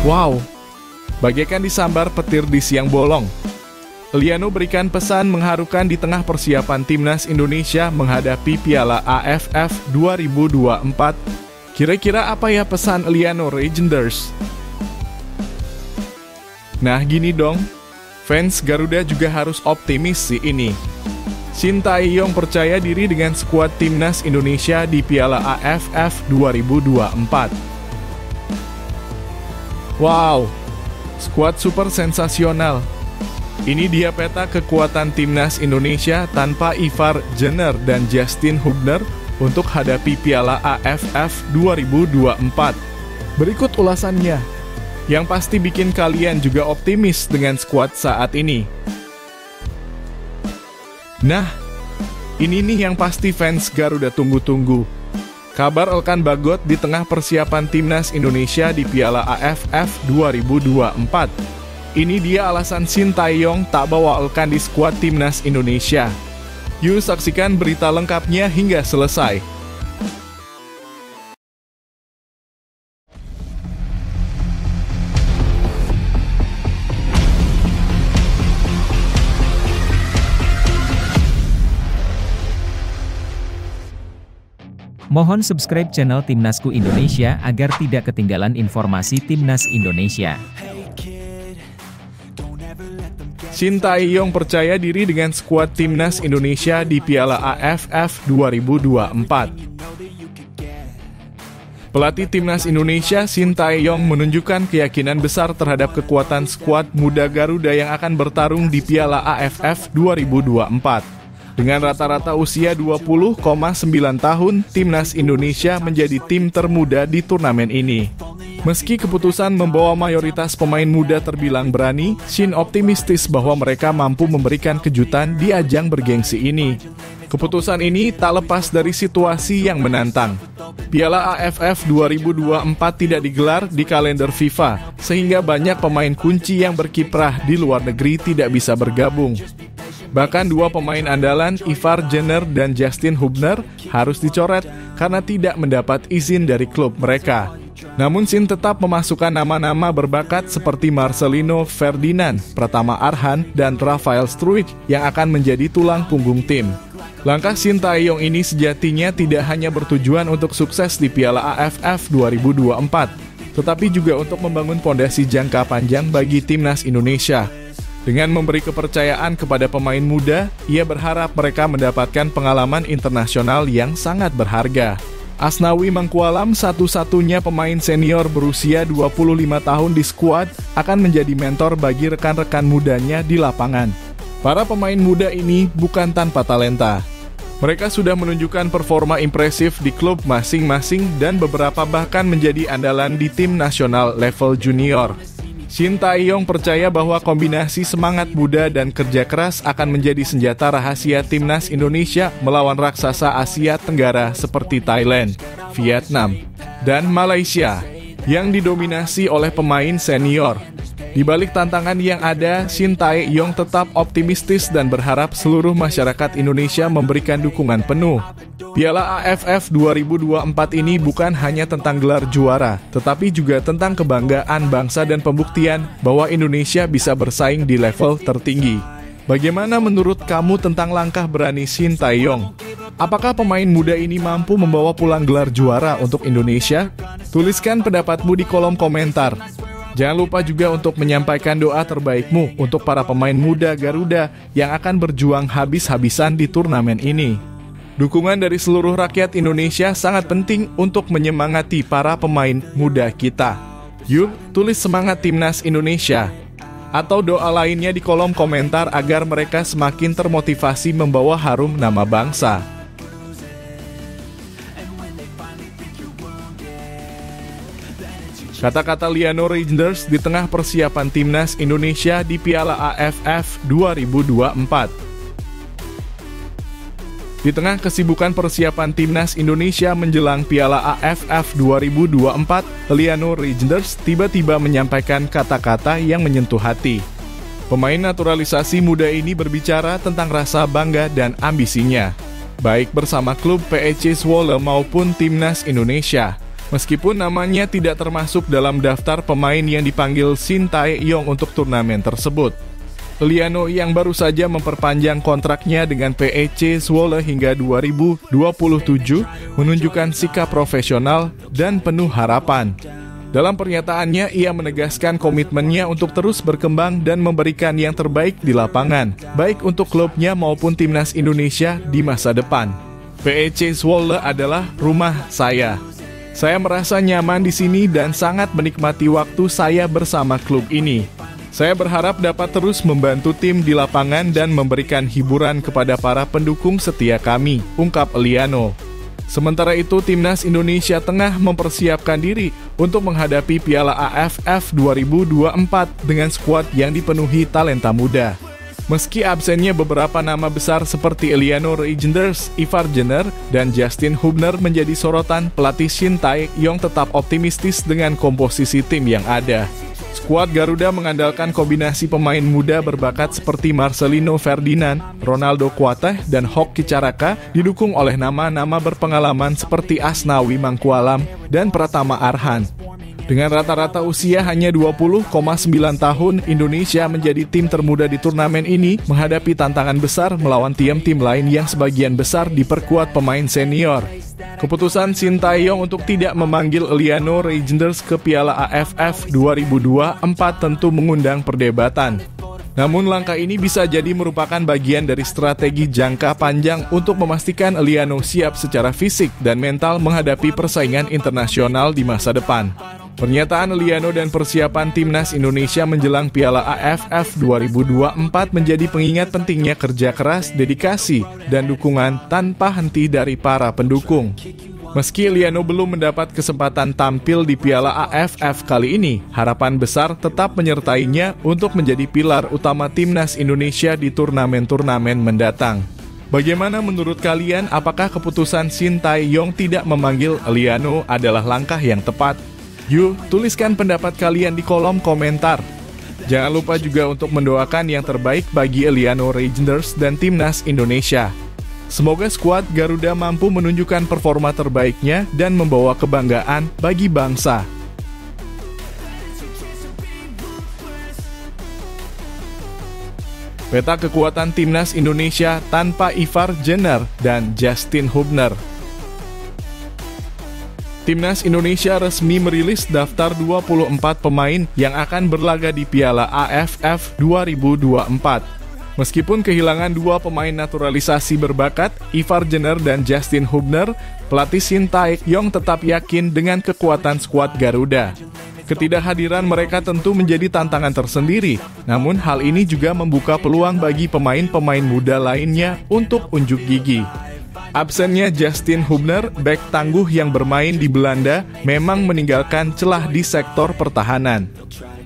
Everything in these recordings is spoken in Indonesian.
Wow, bagaikan disambar petir di siang bolong. Liano berikan pesan mengharukan di tengah persiapan timnas Indonesia menghadapi Piala AFF 2024. Kira-kira apa ya pesan Liano Regenders? Nah gini dong, fans Garuda juga harus optimis sih ini. Shin Tae-yong percaya diri dengan skuad timnas Indonesia di Piala AFF 2024. Wow, skuad super sensasional. Ini dia peta kekuatan timnas Indonesia tanpa Ivar Jenner dan Justin Hubner untuk hadapi Piala AFF 2024. Berikut ulasannya, yang pasti bikin kalian juga optimis dengan skuad saat ini. Nah, ini nih yang pasti fans Garuda tunggu-tunggu. Kabar Elkan Bagot di tengah persiapan timnas Indonesia di Piala AFF 2024. Ini dia alasan Shin Tae-yong tak bawa Elkan di skuad timnas Indonesia. Yuk saksikan berita lengkapnya hingga selesai. Mohon subscribe channel Timnasku Indonesia agar tidak ketinggalan informasi Timnas Indonesia. Shin Tae-yong percaya diri dengan skuad timnas Indonesia di Piala AFF 2024. Pelatih timnas Indonesia Shin Tae-yong menunjukkan keyakinan besar terhadap kekuatan skuad muda Garuda yang akan bertarung di Piala AFF 2024. Dengan rata-rata usia 20,9 tahun, timnas Indonesia menjadi tim termuda di turnamen ini. Meski keputusan membawa mayoritas pemain muda terbilang berani, Shin optimistis bahwa mereka mampu memberikan kejutan di ajang bergengsi ini. Keputusan ini tak lepas dari situasi yang menantang. Piala AFF 2024 tidak digelar di kalender FIFA, sehingga banyak pemain kunci yang berkiprah di luar negeri tidak bisa bergabung. Bahkan dua pemain andalan, Ivar Jenner dan Justin Hubner, harus dicoret karena tidak mendapat izin dari klub mereka. Namun Shin tetap memasukkan nama-nama berbakat seperti Marcelino Ferdinand, Pratama Arhan, dan Rafael Struijk yang akan menjadi tulang punggung tim. Langkah Shin Tae-yong ini sejatinya tidak hanya bertujuan untuk sukses di Piala AFF 2024, tetapi juga untuk membangun fondasi jangka panjang bagi timnas Indonesia. Dengan memberi kepercayaan kepada pemain muda, ia berharap mereka mendapatkan pengalaman internasional yang sangat berharga. Asnawi Mangkualam, satu-satunya pemain senior berusia 25 tahun di skuad, akan menjadi mentor bagi rekan-rekan mudanya di lapangan. Para pemain muda ini bukan tanpa talenta. Mereka sudah menunjukkan performa impresif di klub masing-masing dan beberapa bahkan menjadi andalan di tim nasional level junior. Shin Tae-yong percaya bahwa kombinasi semangat muda dan kerja keras akan menjadi senjata rahasia timnas Indonesia melawan raksasa Asia Tenggara seperti Thailand, Vietnam, dan Malaysia yang didominasi oleh pemain senior. Di balik tantangan yang ada, Shin Tae-yong tetap optimistis dan berharap seluruh masyarakat Indonesia memberikan dukungan penuh. Piala AFF 2024 ini bukan hanya tentang gelar juara, tetapi juga tentang kebanggaan bangsa dan pembuktian bahwa Indonesia bisa bersaing di level tertinggi. Bagaimana menurut kamu tentang langkah berani Shin Tae-yong? Apakah pemain muda ini mampu membawa pulang gelar juara untuk Indonesia? Tuliskan pendapatmu di kolom komentar. Jangan lupa juga untuk menyampaikan doa terbaikmu untuk para pemain muda Garuda yang akan berjuang habis-habisan di turnamen ini. Dukungan dari seluruh rakyat Indonesia sangat penting untuk menyemangati para pemain muda kita. Yuk, tulis semangat timnas Indonesia atau doa lainnya di kolom komentar agar mereka semakin termotivasi membawa harum nama bangsa. Kata-kata Liano Regenders di tengah persiapan timnas Indonesia di Piala AFF 2024. Di tengah kesibukan persiapan timnas Indonesia menjelang Piala AFF 2024, Liano Regenders tiba-tiba menyampaikan kata-kata yang menyentuh hati. Pemain naturalisasi muda ini berbicara tentang rasa bangga dan ambisinya, baik bersama klub PEC Zwolle maupun timnas Indonesia. Meskipun namanya tidak termasuk dalam daftar pemain yang dipanggil Shin Tae-yong untuk turnamen tersebut. Eliano yang baru saja memperpanjang kontraknya dengan PEC Zwolle hingga 2027 menunjukkan sikap profesional dan penuh harapan. Dalam pernyataannya, ia menegaskan komitmennya untuk terus berkembang dan memberikan yang terbaik di lapangan, baik untuk klubnya maupun timnas Indonesia di masa depan. PEC Zwolle adalah rumah saya. Saya merasa nyaman di sini dan sangat menikmati waktu saya bersama klub ini. Saya berharap dapat terus membantu tim di lapangan dan memberikan hiburan kepada para pendukung setia kami, ungkap Eliano. Sementara itu, timnas Indonesia tengah mempersiapkan diri untuk menghadapi Piala AFF 2024 dengan skuad yang dipenuhi talenta muda. Meski absennya beberapa nama besar seperti Eliano Reijnders, Ivar Jenner, dan Justin Hubner menjadi sorotan, pelatih Shin Tae-yong tetap optimistis dengan komposisi tim yang ada. Skuad Garuda mengandalkan kombinasi pemain muda berbakat seperti Marcelino Ferdinand, Ronaldo Kuateh, dan Hoki Caraka, didukung oleh nama-nama berpengalaman seperti Asnawi Mangkualam dan Pratama Arhan. Dengan rata-rata usia hanya 20,9 tahun, Indonesia menjadi tim termuda di turnamen ini menghadapi tantangan besar melawan tim-tim lain yang sebagian besar diperkuat pemain senior. Keputusan Shin Tae-yong untuk tidak memanggil Eliano Reijnders ke Piala AFF 2024 tentu mengundang perdebatan. Namun langkah ini bisa jadi merupakan bagian dari strategi jangka panjang untuk memastikan Eliano siap secara fisik dan mental menghadapi persaingan internasional di masa depan. Pernyataan Eliano dan persiapan timnas Indonesia menjelang Piala AFF 2024 menjadi pengingat pentingnya kerja keras, dedikasi, dan dukungan tanpa henti dari para pendukung. Meski Eliano belum mendapat kesempatan tampil di Piala AFF kali ini, harapan besar tetap menyertainya untuk menjadi pilar utama timnas Indonesia di turnamen-turnamen mendatang. Bagaimana menurut kalian, apakah keputusan Shin Tae-yong tidak memanggil Eliano adalah langkah yang tepat? Yuk, tuliskan pendapat kalian di kolom komentar. Jangan lupa juga untuk mendoakan yang terbaik bagi Eliano Reijnders dan timnas Indonesia. Semoga skuad Garuda mampu menunjukkan performa terbaiknya dan membawa kebanggaan bagi bangsa. Peta kekuatan timnas Indonesia tanpa Ivar Jenner dan Justin Hubner. Timnas Indonesia resmi merilis daftar 24 pemain yang akan berlaga di Piala AFF 2024. Meskipun kehilangan dua pemain naturalisasi berbakat, Ivar Jenner dan Justin Hubner, pelatih Shin Tae-yong tetap yakin dengan kekuatan skuad Garuda. Ketidakhadiran mereka tentu menjadi tantangan tersendiri, namun hal ini juga membuka peluang bagi pemain-pemain muda lainnya untuk unjuk gigi. Absennya Justin Hubner, bek tangguh yang bermain di Belanda, memang meninggalkan celah di sektor pertahanan.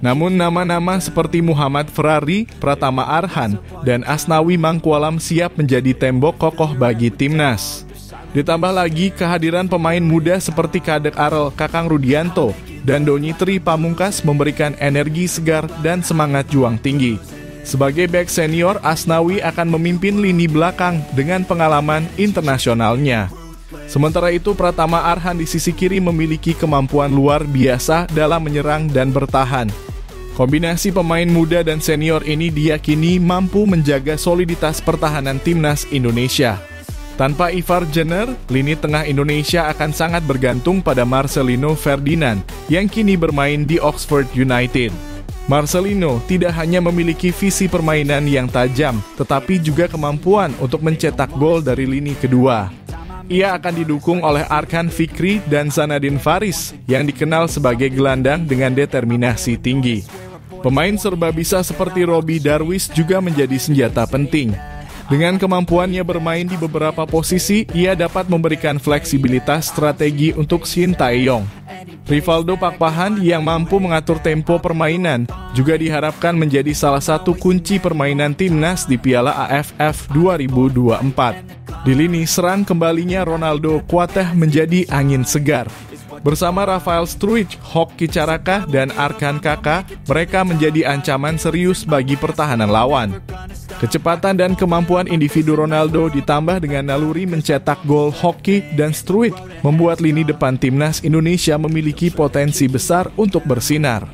Namun nama-nama seperti Muhammad Ferrari, Pratama Arhan, dan Asnawi Mangkualam siap menjadi tembok kokoh bagi timnas. Ditambah lagi kehadiran pemain muda seperti Kadek Arel Kakang Rudianto dan Doni Tri Pamungkas memberikan energi segar dan semangat juang tinggi. Sebagai bek senior, Asnawi akan memimpin lini belakang dengan pengalaman internasionalnya. Sementara itu, Pratama Arhan di sisi kiri memiliki kemampuan luar biasa dalam menyerang dan bertahan. Kombinasi pemain muda dan senior ini diyakini mampu menjaga soliditas pertahanan timnas Indonesia. Tanpa Ivar Jenner, lini tengah Indonesia akan sangat bergantung pada Marcelino Ferdinand yang kini bermain di Oxford United. Marcelino tidak hanya memiliki visi permainan yang tajam, tetapi juga kemampuan untuk mencetak gol dari lini kedua. Ia akan didukung oleh Arkan Fikri dan Zanadin Faris yang dikenal sebagai gelandang dengan determinasi tinggi. Pemain serba bisa seperti Robbie Darwish juga menjadi senjata penting. Dengan kemampuannya bermain di beberapa posisi, ia dapat memberikan fleksibilitas strategi untuk Shin Tae-yong. Rivaldo Pakpahan yang mampu mengatur tempo permainan juga diharapkan menjadi salah satu kunci permainan timnas di Piala AFF 2024. Di lini serang kembalinya Ronaldo Kuateh menjadi angin segar. Bersama Rafael Struijk, Hoki Caraka, dan Arkan Kaka, mereka menjadi ancaman serius bagi pertahanan lawan. Kecepatan dan kemampuan individu Ronaldo ditambah dengan naluri mencetak gol hoki dan Struijk membuat lini depan timnas Indonesia memiliki potensi besar untuk bersinar.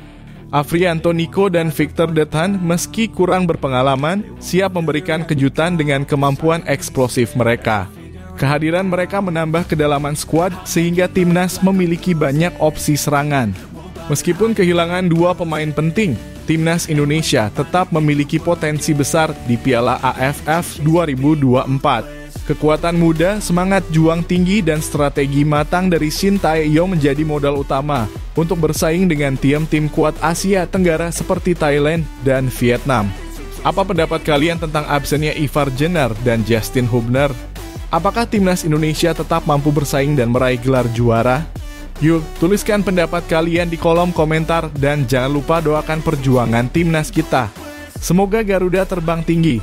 Afrianto Nico dan Victor Dethan meski kurang berpengalaman, siap memberikan kejutan dengan kemampuan eksplosif mereka. Kehadiran mereka menambah kedalaman skuad sehingga timnas memiliki banyak opsi serangan. Meskipun kehilangan dua pemain penting, timnas Indonesia tetap memiliki potensi besar di Piala AFF 2024. Kekuatan muda, semangat juang tinggi, dan strategi matang dari Shin Tae-yong menjadi modal utama untuk bersaing dengan tim-tim kuat Asia Tenggara seperti Thailand dan Vietnam. Apa pendapat kalian tentang absennya Ivar Jenner dan Justin Hubner? Apakah timnas Indonesia tetap mampu bersaing dan meraih gelar juara? Yuk, tuliskan pendapat kalian di kolom komentar dan jangan lupa doakan perjuangan timnas kita. Semoga Garuda terbang tinggi.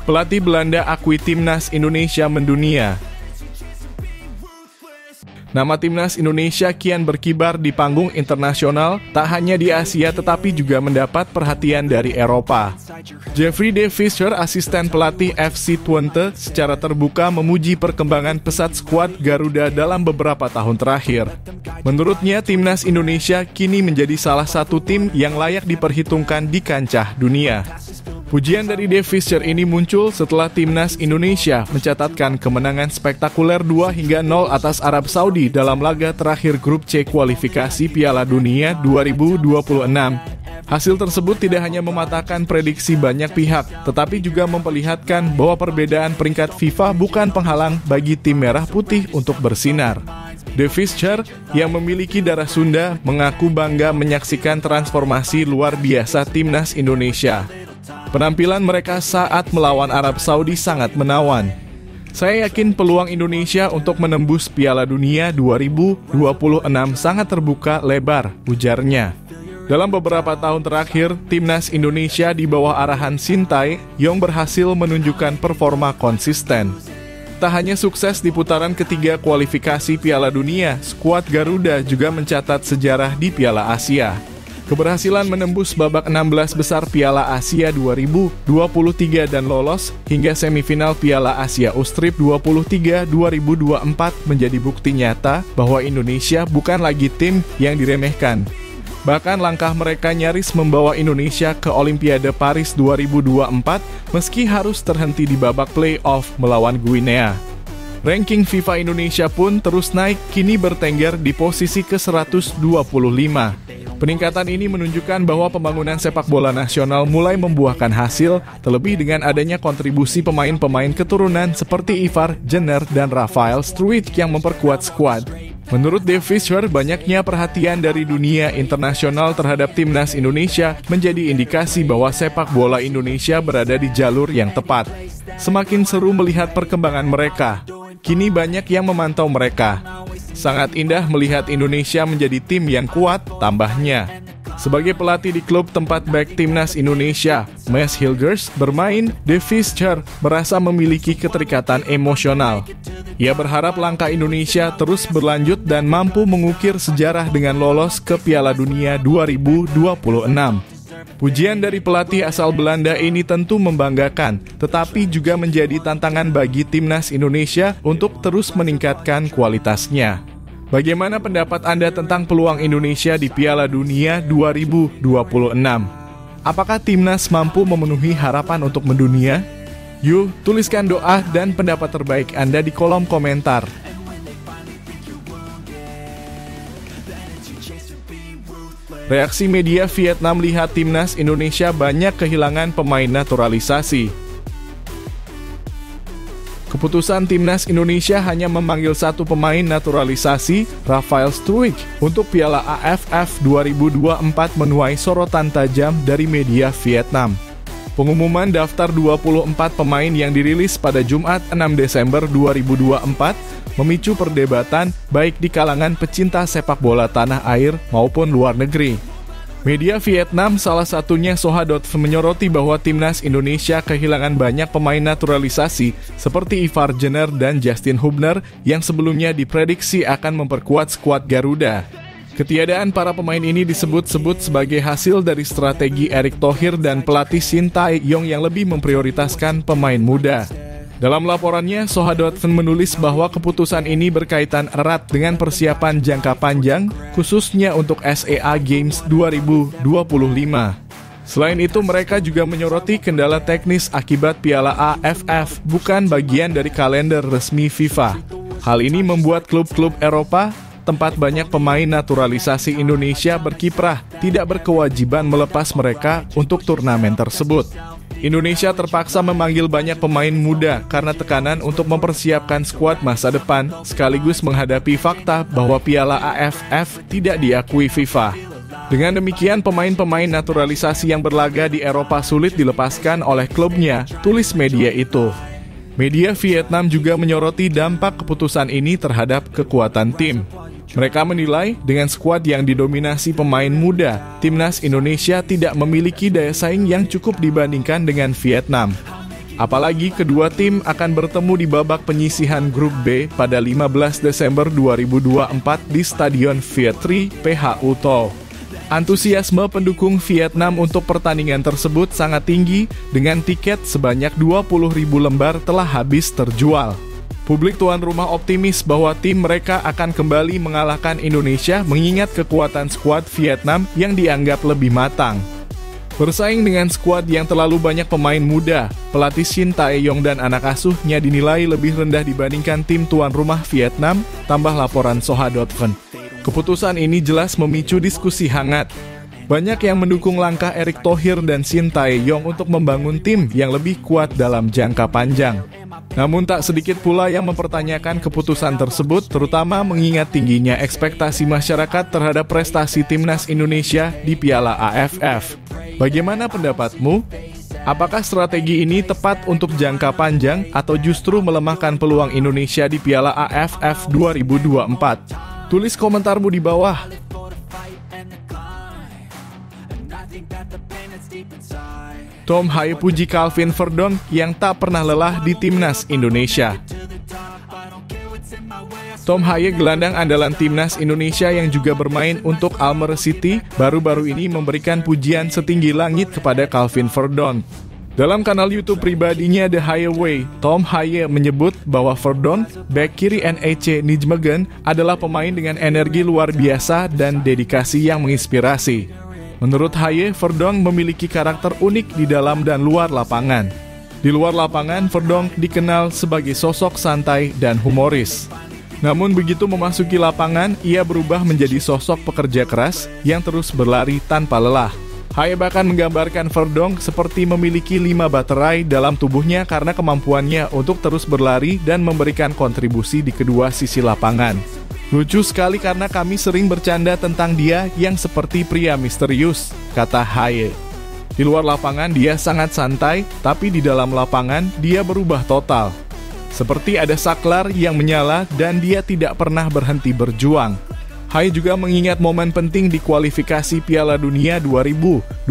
Pelatih Belanda akui timnas Indonesia mendunia. Nama timnas Indonesia kian berkibar di panggung internasional, tak hanya di Asia tetapi juga mendapat perhatian dari Eropa. Jeffrey De Visser, asisten pelatih FC Twente, secara terbuka memuji perkembangan pesat skuad Garuda dalam beberapa tahun terakhir. Menurutnya, timnas Indonesia kini menjadi salah satu tim yang layak diperhitungkan di kancah dunia. Pujian dari De Visser ini muncul setelah timnas Indonesia mencatatkan kemenangan spektakuler 2-0 atas Arab Saudi dalam laga terakhir grup C kualifikasi Piala Dunia 2026. Hasil tersebut tidak hanya mematahkan prediksi banyak pihak, tetapi juga memperlihatkan bahwa perbedaan peringkat FIFA bukan penghalang bagi tim merah putih untuk bersinar. De Visser yang memiliki darah Sunda mengaku bangga menyaksikan transformasi luar biasa timnas Indonesia. Penampilan mereka saat melawan Arab Saudi sangat menawan. Saya yakin peluang Indonesia untuk menembus Piala Dunia 2026 sangat terbuka lebar, ujarnya. Dalam beberapa tahun terakhir, timnas Indonesia di bawah arahan Shin Tae-yong berhasil menunjukkan performa konsisten. Tak hanya sukses di putaran ketiga kualifikasi Piala Dunia, skuad Garuda juga mencatat sejarah di Piala Asia. Keberhasilan menembus babak 16 besar Piala Asia 2023 dan lolos hingga semifinal Piala Asia U-Strip 23 2024 menjadi bukti nyata bahwa Indonesia bukan lagi tim yang diremehkan. Bahkan langkah mereka nyaris membawa Indonesia ke Olimpiade Paris 2024 meski harus terhenti di babak play-off melawan Guinea. Ranking FIFA Indonesia pun terus naik, kini bertengger di posisi ke-125. Peningkatan ini menunjukkan bahwa pembangunan sepak bola nasional mulai membuahkan hasil, terlebih dengan adanya kontribusi pemain-pemain keturunan seperti Ivar Jenner dan Rafael Struijk yang memperkuat skuad. Menurut De Visser, banyaknya perhatian dari dunia internasional terhadap timnas Indonesia menjadi indikasi bahwa sepak bola Indonesia berada di jalur yang tepat. Semakin seru melihat perkembangan mereka. Kini banyak yang memantau mereka. Sangat indah melihat Indonesia menjadi tim yang kuat, tambahnya. Sebagai pelatih di klub tempat bek timnas Indonesia, Mads Hilgers bermain, De Visser merasa memiliki keterikatan emosional. Ia berharap langkah Indonesia terus berlanjut dan mampu mengukir sejarah dengan lolos ke Piala Dunia 2026. Pujian dari pelatih asal Belanda ini tentu membanggakan, tetapi juga menjadi tantangan bagi timnas Indonesia untuk terus meningkatkan kualitasnya. Bagaimana pendapat Anda tentang peluang Indonesia di Piala Dunia 2026? Apakah timnas mampu memenuhi harapan untuk mendunia? Yuk, tuliskan doa dan pendapat terbaik Anda di kolom komentar. Reaksi media Vietnam lihat timnas Indonesia banyak kehilangan pemain naturalisasi. Keputusan timnas Indonesia hanya memanggil satu pemain naturalisasi, Rafael Struijk, untuk Piala AFF 2024 menuai sorotan tajam dari media Vietnam. Pengumuman daftar 24 pemain yang dirilis pada Jumat 6 Desember 2024 memicu perdebatan baik di kalangan pecinta sepak bola tanah air maupun luar negeri. Media Vietnam, salah satunya Soha.v, menyoroti bahwa timnas Indonesia kehilangan banyak pemain naturalisasi seperti Ivar Jenner dan Justin Hubner yang sebelumnya diprediksi akan memperkuat skuad Garuda. Ketiadaan para pemain ini disebut-sebut sebagai hasil dari strategi Erick Thohir dan pelatih Shin Tae-yong yang lebih memprioritaskan pemain muda. Dalam laporannya, Soha.com menulis bahwa keputusan ini berkaitan erat dengan persiapan jangka panjang, khususnya untuk SEA Games 2025. Selain itu, mereka juga menyoroti kendala teknis akibat Piala AFF bukan bagian dari kalender resmi FIFA. Hal ini membuat klub-klub Eropa, tempat banyak pemain naturalisasi Indonesia berkiprah, tidak berkewajiban melepas mereka untuk turnamen tersebut. Indonesia terpaksa memanggil banyak pemain muda karena tekanan untuk mempersiapkan skuad masa depan, sekaligus menghadapi fakta bahwa Piala AFF tidak diakui FIFA. Dengan demikian, pemain-pemain naturalisasi yang berlaga di Eropa sulit dilepaskan oleh klubnya, tulis media itu. Media Vietnam juga menyoroti dampak keputusan ini terhadap kekuatan tim. Mereka menilai dengan skuad yang didominasi pemain muda, timnas Indonesia tidak memiliki daya saing yang cukup dibandingkan dengan Vietnam. Apalagi kedua tim akan bertemu di babak penyisihan grup B pada 15 Desember 2024 di Stadion Viet Tri, PHU Tho. Antusiasme pendukung Vietnam untuk pertandingan tersebut sangat tinggi dengan tiket sebanyak 20.000 lembar telah habis terjual. Publik tuan rumah optimis bahwa tim mereka akan kembali mengalahkan Indonesia mengingat kekuatan skuad Vietnam yang dianggap lebih matang. Bersaing dengan skuad yang terlalu banyak pemain muda, pelatih Shin Tae-yong dan anak asuhnya dinilai lebih rendah dibandingkan tim tuan rumah Vietnam, tambah laporan Soha.com. Keputusan ini jelas memicu diskusi hangat. Banyak yang mendukung langkah Erick Thohir dan Shin Tae-yong untuk membangun tim yang lebih kuat dalam jangka panjang. Namun tak sedikit pula yang mempertanyakan keputusan tersebut, terutama mengingat tingginya ekspektasi masyarakat terhadap prestasi timnas Indonesia di Piala AFF. Bagaimana pendapatmu? Apakah strategi ini tepat untuk jangka panjang atau justru melemahkan peluang Indonesia di Piala AFF 2024? Tulis komentarmu di bawah. Tom Haye puji Calvin Verdonk yang tak pernah lelah di timnas Indonesia. Tom Haye, gelandang andalan timnas Indonesia yang juga bermain untuk Almere City, baru-baru ini memberikan pujian setinggi langit kepada Calvin Verdonk. Dalam kanal YouTube pribadinya The Haye Way, Tom Haye menyebut bahwa Verdonk, bek kiri NEC Nijmegen, adalah pemain dengan energi luar biasa dan dedikasi yang menginspirasi. Menurut Haye, Verdonk memiliki karakter unik di dalam dan luar lapangan. Di luar lapangan, Verdonk dikenal sebagai sosok santai dan humoris. Namun begitu memasuki lapangan, ia berubah menjadi sosok pekerja keras yang terus berlari tanpa lelah. Haye bahkan menggambarkan Verdonk seperti memiliki 5 baterai dalam tubuhnya karena kemampuannya untuk terus berlari dan memberikan kontribusi di kedua sisi lapangan. Lucu sekali karena kami sering bercanda tentang dia yang seperti pria misterius, kata Haye. Di luar lapangan dia sangat santai, tapi di dalam lapangan dia berubah total. Seperti ada saklar yang menyala dan dia tidak pernah berhenti berjuang. Haye juga mengingat momen penting di kualifikasi Piala Dunia 2026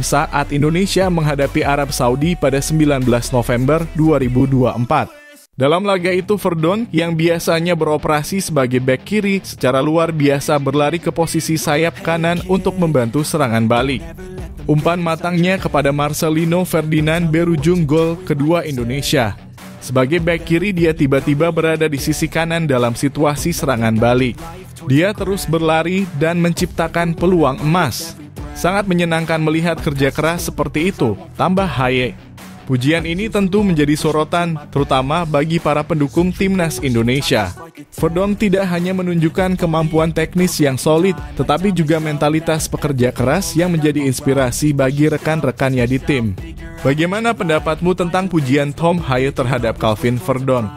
saat Indonesia menghadapi Arab Saudi pada 19 November 2024. Dalam laga itu, Verdonk yang biasanya beroperasi sebagai bek kiri secara luar biasa berlari ke posisi sayap kanan untuk membantu serangan balik. Umpan matangnya kepada Marcelino Ferdinand berujung gol kedua Indonesia. Sebagai bek kiri, dia tiba-tiba berada di sisi kanan dalam situasi serangan balik. Dia terus berlari dan menciptakan peluang emas. Sangat menyenangkan melihat kerja keras seperti itu, tambah Haye. Pujian ini tentu menjadi sorotan, terutama bagi para pendukung timnas Indonesia. Verdonk tidak hanya menunjukkan kemampuan teknis yang solid, tetapi juga mentalitas pekerja keras yang menjadi inspirasi bagi rekan-rekannya di tim. Bagaimana pendapatmu tentang pujian Tom Haye terhadap Calvin Verdonk?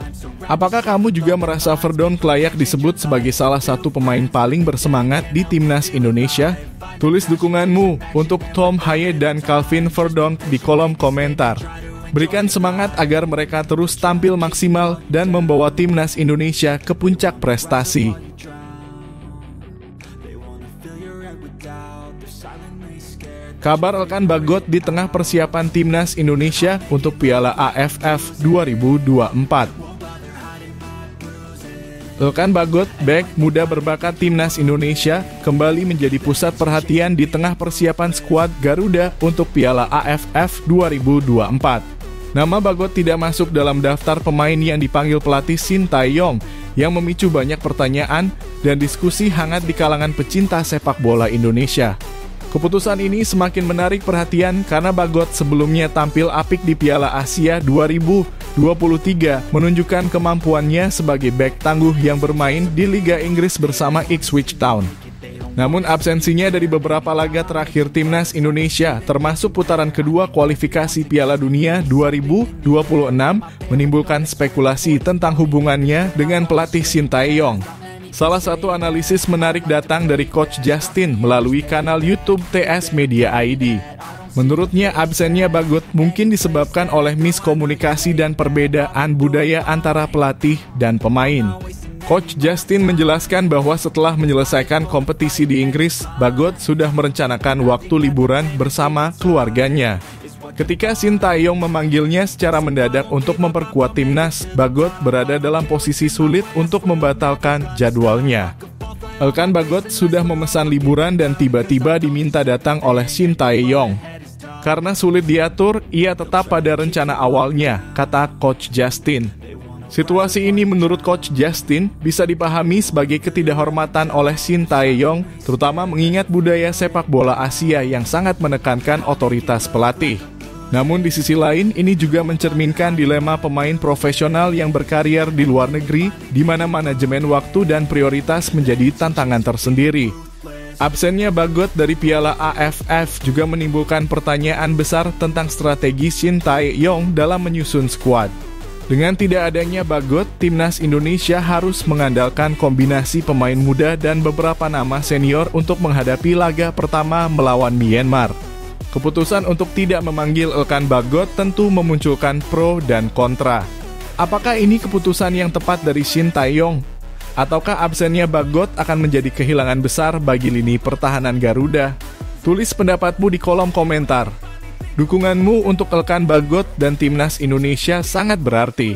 Apakah kamu juga merasa Verdonk layak disebut sebagai salah satu pemain paling bersemangat di timnas Indonesia? Tulis dukunganmu untuk Tom Haye dan Calvin Verdonk di kolom komentar. Berikan semangat agar mereka terus tampil maksimal dan membawa timnas Indonesia ke puncak prestasi. Kabar rekan Bagot di tengah persiapan timnas Indonesia untuk Piala AFF 2024. Elkan Bagot, bek muda berbakat timnas Indonesia, kembali menjadi pusat perhatian di tengah persiapan skuad Garuda untuk Piala AFF 2024. Nama Bagot tidak masuk dalam daftar pemain yang dipanggil pelatih Shin Tae-yong, yang memicu banyak pertanyaan dan diskusi hangat di kalangan pecinta sepak bola Indonesia. Keputusan ini semakin menarik perhatian karena Bagot sebelumnya tampil apik di Piala Asia 2023, menunjukkan kemampuannya sebagai bek tangguh yang bermain di Liga Inggris bersama Ipswich Town. Namun absensinya dari beberapa laga terakhir timnas Indonesia, termasuk putaran kedua kualifikasi Piala Dunia 2026, menimbulkan spekulasi tentang hubungannya dengan pelatih Shin Tae-yong. Salah satu analisis menarik datang dari Coach Justin melalui kanal YouTube TS Media ID. Menurutnya, absennya Bagot mungkin disebabkan oleh miskomunikasi dan perbedaan budaya antara pelatih dan pemain. Coach Justin menjelaskan bahwa setelah menyelesaikan kompetisi di Inggris, Bagot sudah merencanakan waktu liburan bersama keluarganya. Ketika Shin Tae-yong memanggilnya secara mendadak untuk memperkuat timnas, Bagot berada dalam posisi sulit untuk membatalkan jadwalnya. Elkan Bagot sudah memesan liburan dan tiba-tiba diminta datang oleh Shin Tae-yong. Karena sulit diatur, ia tetap pada rencana awalnya, kata Coach Justin. Situasi ini menurut Coach Justin bisa dipahami sebagai ketidakhormatan oleh Shin Tae-yong, terutama mengingat budaya sepak bola Asia yang sangat menekankan otoritas pelatih. Namun di sisi lain, ini juga mencerminkan dilema pemain profesional yang berkarir di luar negeri, di mana manajemen waktu dan prioritas menjadi tantangan tersendiri. Absennya Bagot dari Piala AFF juga menimbulkan pertanyaan besar tentang strategi Shin Tae-yong dalam menyusun skuad. Dengan tidak adanya Bagot, timnas Indonesia harus mengandalkan kombinasi pemain muda dan beberapa nama senior untuk menghadapi laga pertama melawan Myanmar. Keputusan untuk tidak memanggil Elkan Bagot tentu memunculkan pro dan kontra. Apakah ini keputusan yang tepat dari Shin Tae-yong? Ataukah absennya Bagot akan menjadi kehilangan besar bagi lini pertahanan Garuda? Tulis pendapatmu di kolom komentar. Dukunganmu untuk Elkan Bagot dan timnas Indonesia sangat berarti.